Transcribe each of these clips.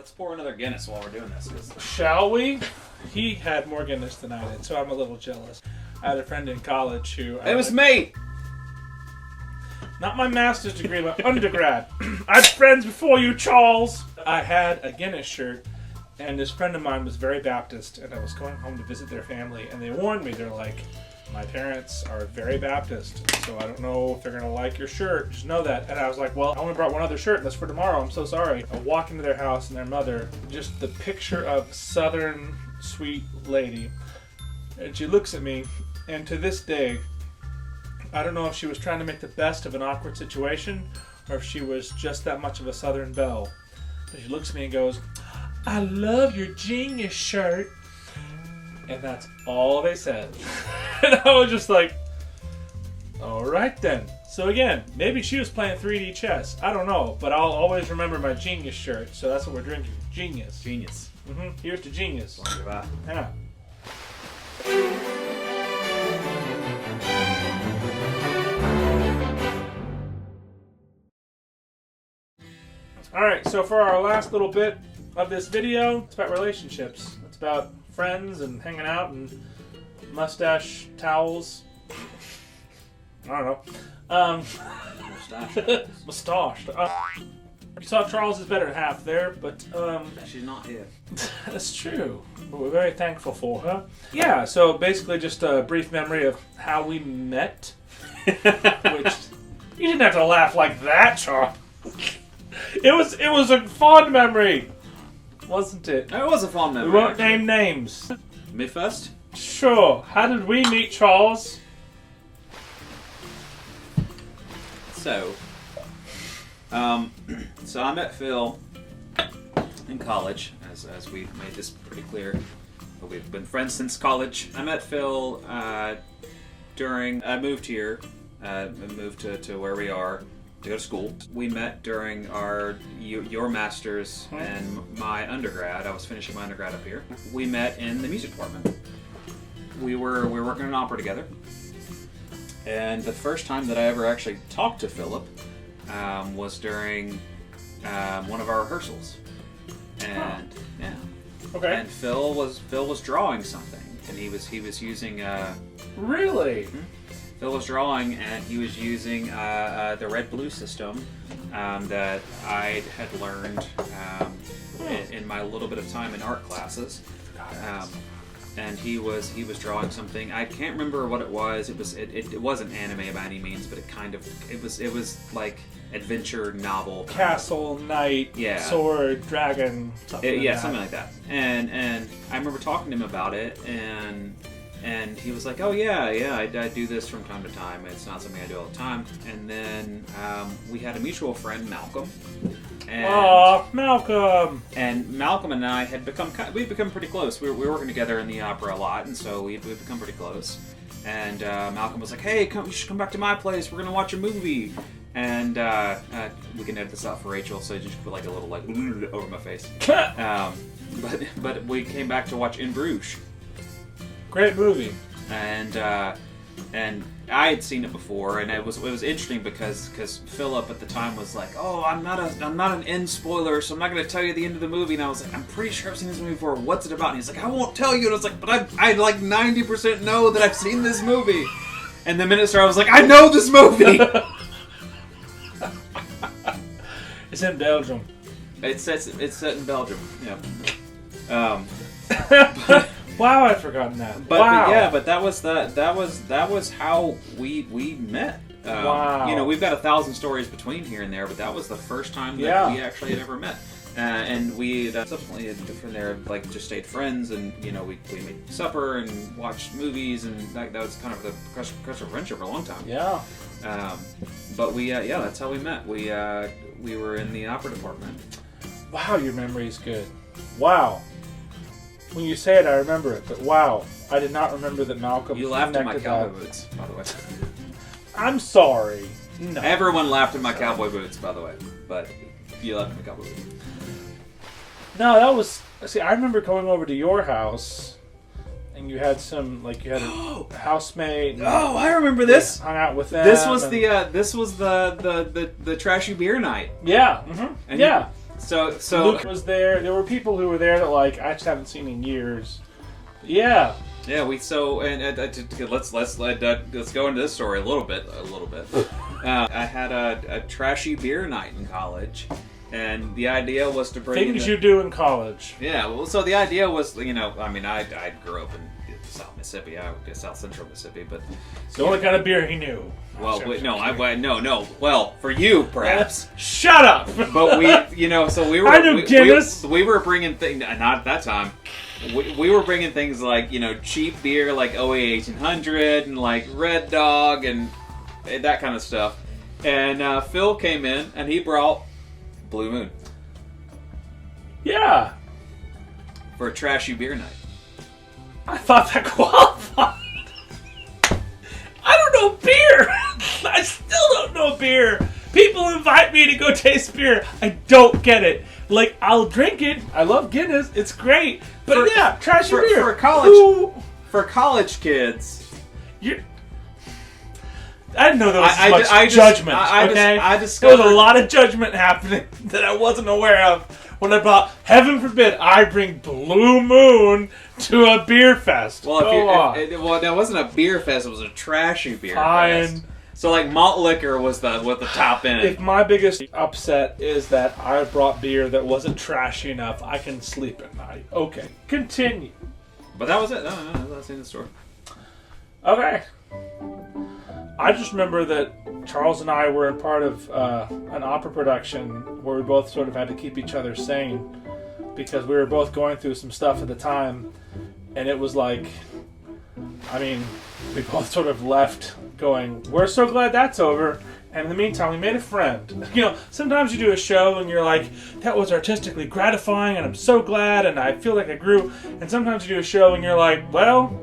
Let's pour another Guinness while we're doing this. Shall we? He had more Guinness than I did, so I'm a little jealous. I had a friend in college who... It was me! Not my master's degree, my undergrad. I had friends before you, Charles! I had a Guinness shirt, and this friend of mine was very Baptist, and I was going home to visit their family, and they warned me. They're like, my parents are very Baptist, so I don't know if they're going to like your shirt. Just know that. And I was like, well, I only brought one other shirt, and that's for tomorrow. I'm so sorry. I walk into their house, and their mother, just the picture of Southern sweet lady, and she looks at me, and to this day, I don't know if she was trying to make the best of an awkward situation or if she was just that much of a Southern belle. But she looks at me and goes, I love your genius shirt. And that's all they said. And I was just like, all right then. So again, maybe she was playing 3D chess. I don't know. But I'll always remember my genius shirt. So that's what we're drinking. Genius. Genius. Here's to genius. Yeah. Alright, so for our last little bit of this video, it's about relationships. It's about friends and hanging out and mustache towels. I don't know. Mustache. You saw Charles' better half there, but she's not here. That's true. But we're very thankful for her. Yeah, so basically just a brief memory of how we met. Which you didn't have to laugh like that, Charles. It was a fond memory, wasn't it? It was a fond memory. We won't name names. Me first? Sure. How did we meet, Charles? So I met Phil in college, as we've made this pretty clear. We've been friends since college. I met Phil during I moved here, moved to where we are to go to school. We met during your master's and my undergrad. I was finishing my undergrad up here. We met in the music department. We were working an opera together. And the first time that I ever actually talked to Philip was during one of our rehearsals. And yeah. Okay. And Phil was drawing something, and he was using Really? Phil was drawing, and he was using the red-blue system that I had learned in my little bit of time in art classes. And he was drawing something. I can't remember what it was. It wasn't anime by any means, but it was like adventure novel. Castle, knight, sword, dragon, something like that. Something like that. And I remember talking to him about it, and he was like, oh yeah, I do this from time to time. It's not something I do all the time. And then we had a mutual friend, Malcolm. Malcolm! And Malcolm and I had we'd become pretty close. We were working together in the opera a lot, and so we'd become pretty close. And Malcolm was like, hey, you should come back to my place. We're going to watch a movie. And we can edit this out for Rachel, so just put like a little like over my face. But we came back to watch In Bruges. Great movie. And I had seen it before, and it was interesting because Philip at the time was like, oh, I'm not an end spoiler, so I'm not going to tell you the end of the movie. And I was like, I'm pretty sure I've seen this movie before. What's it about? And he's like, I won't tell you. And I was like, but I like 90% know that I've seen this movie. And the minute started, I was like, I know this movie. It's in Belgium. It's set in Belgium. Yeah. Wow, I'd forgotten that. But that was how we met. Wow. You know, we've got 1,000 stories between here and there, but that was the first time that we actually had ever met. And we subsequently from there like just stayed friends, and you know we made supper and watched movies, and that was kind of the crest of friendship for a long time. Yeah. But that's how we met. We were in the opera department. Wow, your memory's good. Wow. When you say it, I remember it, but wow, I did not remember that Malcolm. You laughed at my cowboy boots, by the way. I'm sorry. No. Everyone laughed at my cowboy boots, by the way, but you laughed at my cowboy boots. No, that was. See, I remember going over to your house, and you had a housemate. Oh, I remember this. Hung out with them. This was the trashy beer night. Yeah. Mm-hmm. And yeah. So Luke was there. There were people who were there that like I just haven't seen in years. Yeah. Yeah, let's go into this story a little bit. I had a trashy beer night in college, and the idea was to bring things you do in college. Yeah, well, so the idea was, I grew up in South Mississippi, South Central Mississippi, but It's the only kind of beer he knew. well, no. Well, for you, perhaps. Shut up. But we were. I knew Guinness. We were bringing things, not at that time. We were bringing things like, cheap beer like OA 1800 and like Red Dog and that kind of stuff. And Phil came in and he brought Blue Moon. Yeah. For a trashy beer night. I thought that qualified. I don't know beer. I still don't know beer. People invite me to go taste beer. I don't get it. Like, I'll drink it. I love Guinness. It's great. But trashy beer. For college kids. I didn't know there was much judgment. There was a lot of judgment happening that I wasn't aware of when I brought, heaven forbid, I bring Blue Moon to a beer fest. Well, that wasn't a beer fest. It was a trashy beer fest. So, like, malt liquor was the top end. If my biggest upset is that I brought beer that wasn't trashy enough, I can sleep at night. Okay, continue. But that was it. No, that's in the story. Okay. I just remember that Charles and I were a part of an opera production where we both sort of had to keep each other sane because we were both going through some stuff at the time, and it was like, we both sort of left going, we're so glad that's over, and in the meantime we made a friend. Sometimes you do a show and you're like, that was artistically gratifying and I'm so glad and I feel like I grew, and sometimes you do a show and you're like, well,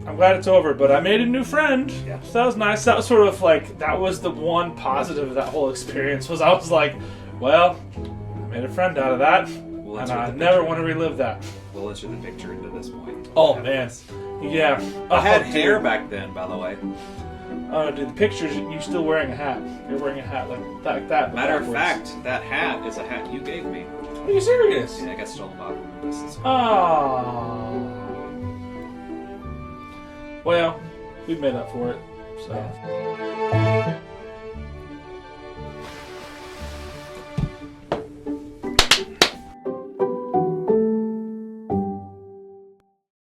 I'm glad it's over, but I made a new friend. Yeah. So that was nice. That was sort of like, that was the one positive of that whole experience, was I was like, well, I made a friend out of that, and I never want to relive that. We'll insert the picture into this point. Oh, man. Yeah. I had hair back then, by the way. Oh, dude, the pictures, you're still wearing a hat. You're wearing a hat like that. Matter of fact, that hat is a hat you gave me. Are you serious? Yeah, I got stolen by this. Oh. Well, we made up for it, so.